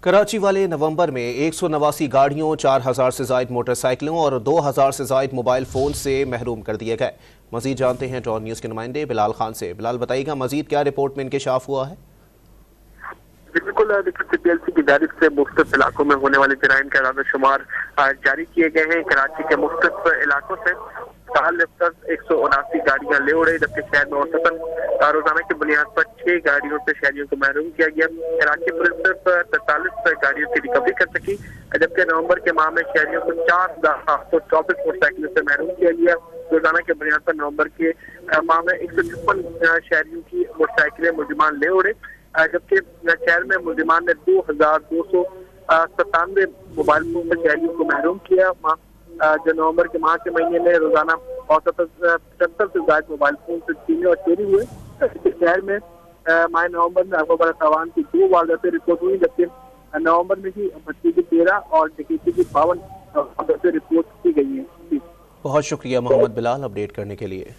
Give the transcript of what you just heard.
कराची वाले नवंबर में 189 गाड़ियों, 4000 से जायद मोटरसाइकिलों और 2000 से जायद मोबाइल फ़ोन से महरूम कर दिए गए। मजीद जानते हैं डॉन न्यूज़ के नुमाइंदे बिलाल खान से। बिलाल, बताइएगा मजीद क्या रिपोर्ट में इंकशाफ हुआ है? बिल्कुल, CPLC की जानिब से मुख्तलिफ इलाकों में होने वाले जराइम का आदाद शुमार जारी किए गए हैं। कराची के मुख्तलिफ इलाकों से 179 गाड़ियां ले उड़े, जबकि शहर में औसतन रोजाना की बुनियाद पर 6 गाड़ियों से शहरियों को महरूम किया गया। कराची पुलिस सिर्फ 43 गाड़ियों की रिकवरी कर सकी, जबकि नवंबर के माह में शहरियों को 4724 मोटरसाइकिलों से महरूम किया गया। रोजाना के बुनियाद पर नवंबर के माह में 156 शहरियों की मोटरसाइकिलें मुलजिमान ले उड़े, जबकि शहर में मुलजिमान ने 2297 मोबाइल फोन से शहरियों को महरूम किया। जो नवंबर के माह के महीने में रोजाना औसतन 75 से ज्यादा मोबाइल फोन से छीने और चोरी हुए। शहर में माह नवंबर में अगवा तवान की 2 वारदातें रिपोर्ट हुई, जबकि नवंबर में ही भट्टी की 13 और डकैती की 52 वारदातें रिपोर्ट की गई हैं। बहुत शुक्रिया मोहम्मद बिलाल अपडेट करने के लिए।